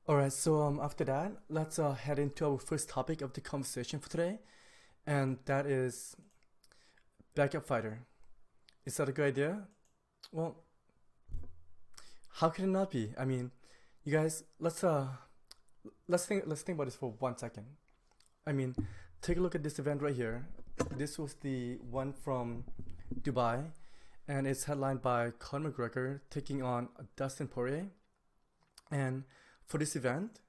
Alright, so after that, let's head into our first topic of the conversation for today, and that is backup fighter. Is that a good idea? Well, how can it not be? I mean, you guys, let's think about this for 1 second. I mean, take a look at this event right here. This was the one from Dubai, and it's headlined by Conor McGregor taking on Dustin Poirier. And for this event,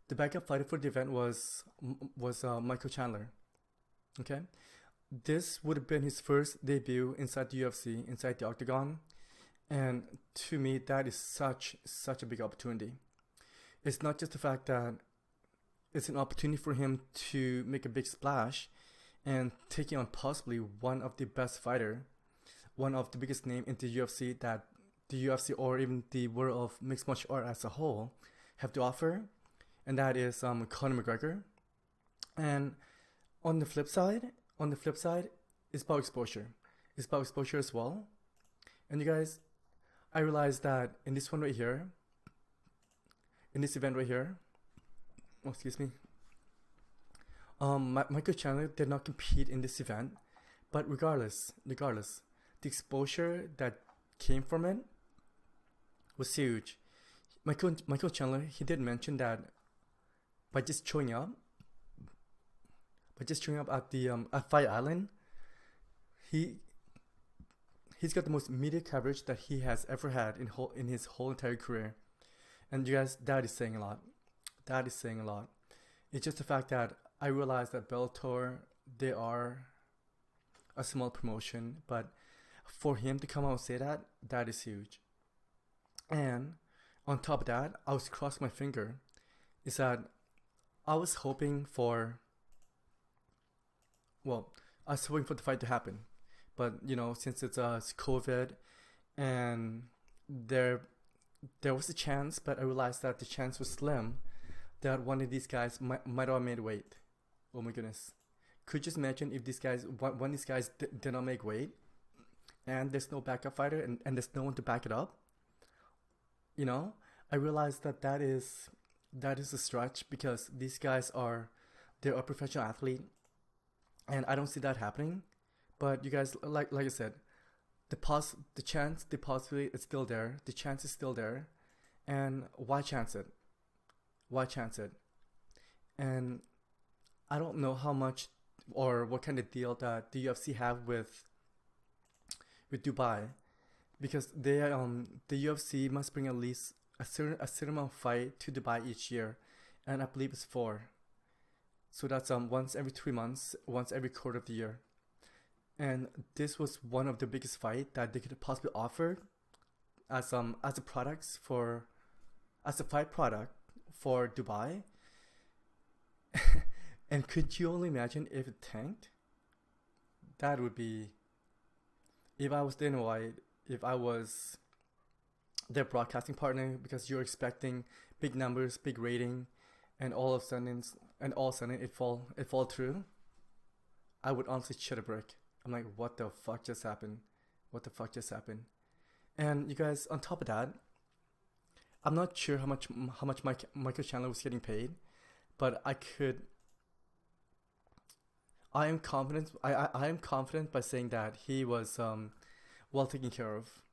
the backup fighter for the event was Michael Chandler. Okay, this would have been his first debut inside the UFC, inside the octagon, and to me, that is such a big opportunity. It's not just the fact that it's an opportunity for him to make a big splash and taking on possibly one of the best fighter, one of the biggest name in the UFC that the UFC or even the world of mixed martial art as a whole have to offer, and that is Conor McGregor. And on the flip side, on the flip side, it's about exposure. It's about exposure as well. And you guys, I realized that in this one right here, in this event right here, oh, excuse me, Michael Chandler did not compete in this event, but regardless, the exposure that came from it was huge. Michael Chandler, he did mention that by just showing up, at the at Fight Island, he he's got the most media coverage that he has ever had in his whole entire career. And you guys, that is saying a lot. That is saying a lot. It's just the fact that I realize that Bellator, they are a small promotion, but for him to come out and say that, that is huge. And on top of that, I was crossing my finger. Is that I was hoping for, well, I was hoping for the fight to happen, but since it's COVID, and there there was a chance, but I realized that the chance was slim that one of these guys might have made weight. Oh my goodness. Could you just imagine if these guys, one of these guys did not make weight, and there's no backup fighter, and there's no one to back it up? You know, I realized that that is a stretch because these guys they're a professional athlete, and I don't see that happening. But you guys, like I said, the chance, the possibility is still there. The chance is still there, and why chance it? Why chance it? And I don't know how much or what kind of deal that the UFC have with Dubai, because the UFC must bring at least a certain amount of fight to Dubai each year, and I believe it's four. So that's once every 3 months, once every quarter of the year. And this was one of the biggest fight that they could possibly offer as a products for as a fight product for Dubai. And could you only imagine if it tanked? That would be, if I was Dana White, if I was their broadcasting partner, because you're expecting big numbers, big rating, and all of a sudden it fall through. I would honestly shit a brick. I'm like, what the fuck just happened? What the fuck just happened? And you guys, on top of that, I'm not sure how much Michael Chandler was getting paid, but I am confident. I am confident by saying that he was well taken care of.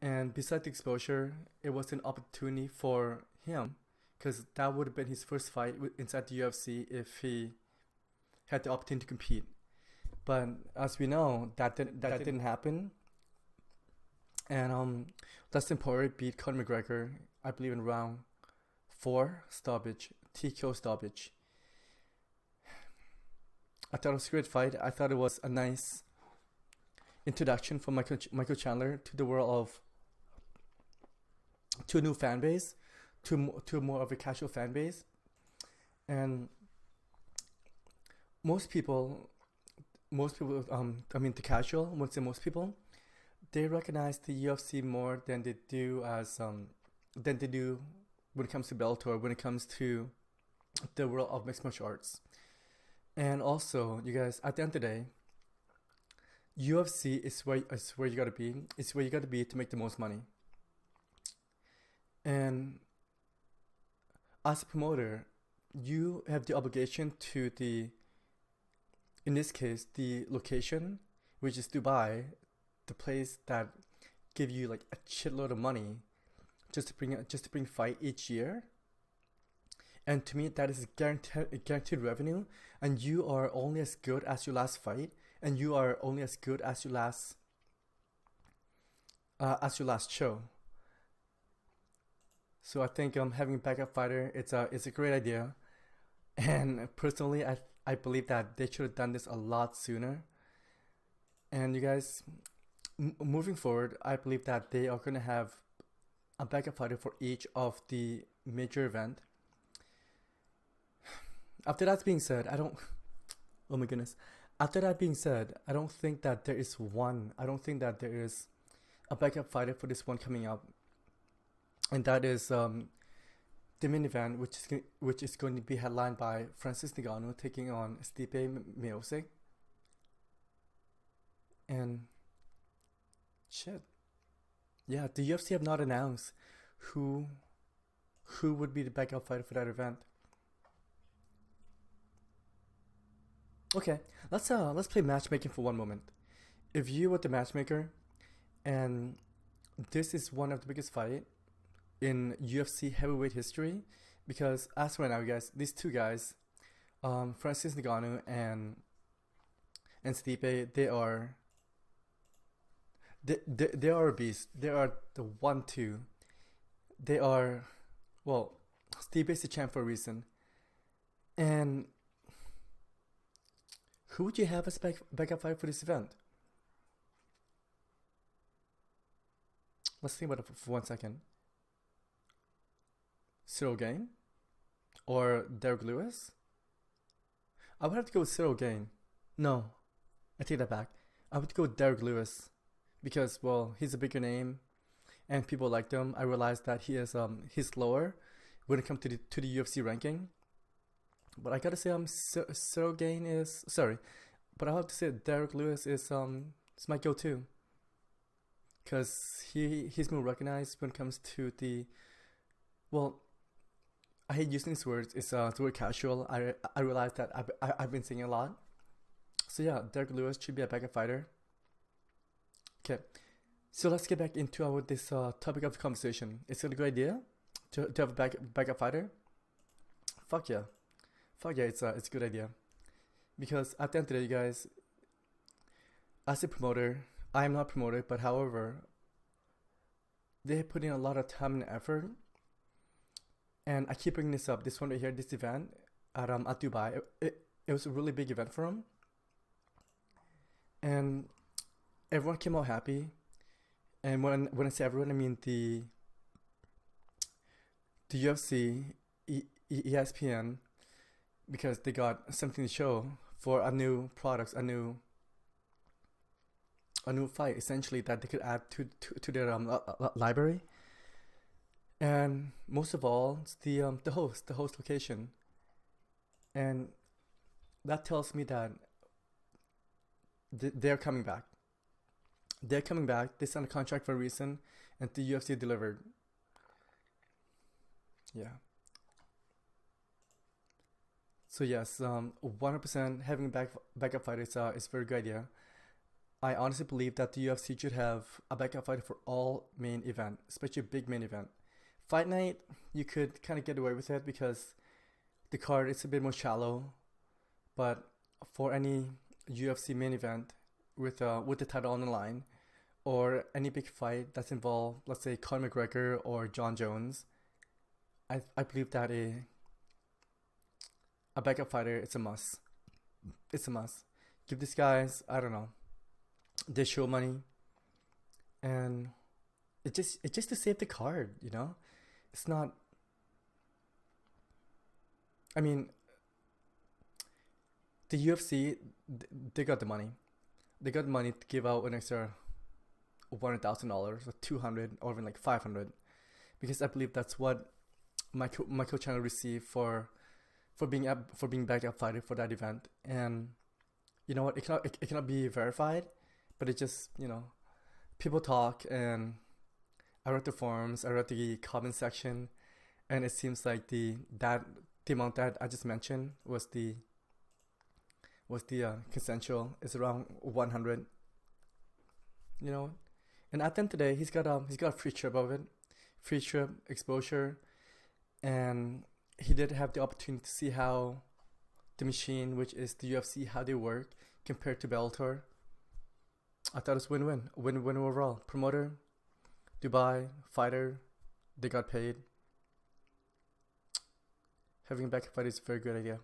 And besides the exposure, it was an opportunity for him, because that would have been his first fight inside the UFC if he had the opportunity to compete. But as we know, that didn't happen. And Dustin Poirier beat Conor McGregor, I believe, in round four stoppage, TKO stoppage. I thought it was a great fight. I thought it was a nice introduction for Michael Chandler to the world of to a new fan base, to more of a casual fan base. And most people, I mean, the casual, I won't say most people, they recognize the UFC more than they do when it comes to Bellator, when it comes to the world of mixed martial arts. And also, you guys, at the end of the day, UFC is where you gotta be. It's where you gotta be to make the most money. And as a promoter, you have the obligation to in this case, the location, which is Dubai, the place that give you like a shitload of money just to bring fight each year. And to me, that is guaranteed revenue. And you are only as good as your last fight, and you are only as good as your last show. So I think having a backup fighter, it's a great idea. And personally, I believe that they should have done this a lot sooner. And you guys, moving forward, I believe that they are gonna have a backup fighter for each of the major event. After that being said, I don't. Oh my goodness. After that being said, I don't think that there is one. I don't think that there is a backup fighter for this one coming up, and that is the main event, which is going to be headlined by Francis Ngannou taking on Stipe Miocic. And shit, yeah, the UFC have not announced who would be the backup fighter for that event. Okay, let's play matchmaking for one moment. If you were the matchmaker, and this is one of the biggest fight in UFC heavyweight history, because as right now, guys, these two guys, Francis Ngannou and Stipe, they are a beast. They are the 1-2. They are, well, Stipe is the champ for a reason. And who would you have as backup fighter for this event? Let's think about it for 1 second. Cyril Gane or Derek Lewis? I would have to go with Cyril Gane. No, I take that back. I would go with Derek Lewis because, well, he's a bigger name and people liked him. I realized that he's lower when it comes to the UFC ranking. But I gotta say, Cyril Gane is sorry, but I have to say Derek Lewis is my go-to, cause he's more recognized when it comes to the, well, I hate using these words. It's the word casual. I realize that I've been saying a lot. So yeah, Derek Lewis should be a backup fighter. Okay, so let's get back into this topic of conversation. Is it a good idea to have a backup fighter? Fuck yeah. It's a good idea, because at the end of the day, you guys, as a promoter, I am not a promoter, but however, they put in a lot of time and effort, and I keep bringing this up. This one right here, this event at Dubai, it was a really big event for them, and everyone came out happy. And when I say everyone, I mean the UFC, ESPN. Because they got something to show for a new product, a new fight, essentially, that they could add to their library. And most of all, it's the host location, and that tells me that they're coming back. They're coming back. They signed a contract for a reason, and the UFC delivered. Yeah. So yes, 100% having backup fighter is a very good idea. I honestly believe that the UFC should have a backup fighter for all main event, especially a big main event. Fight night, you could kind of get away with it because the card is a bit more shallow. But for any UFC main event with the title on the line, or any big fight that's involved, let's say Conor McGregor or John Jones, I believe that a backup fighter, it's a must. It's a must. Give these guys, I don't know, they show money, and it's just to save the card, you know. It's not. I mean, the UFC, they got the money. They got money to give out an extra $100,000 or 200 or even like 500, because I believe that's what Michael Chandler received for being backup fighter for that event. And you know what, it cannot be verified, but it just, you know, people talk, and I read the forums, I read the comment section, and it seems like the amount that I just mentioned was the consensual is around 100. You know, and at the end today, he's got a free trip of it, free trip exposure, and he did have the opportunity to see how the machine, which is the UFC, how they work compared to Bellator. I thought it was win-win overall. Promoter, Dubai, fighter, they got paid. Having a back fight is a very good idea.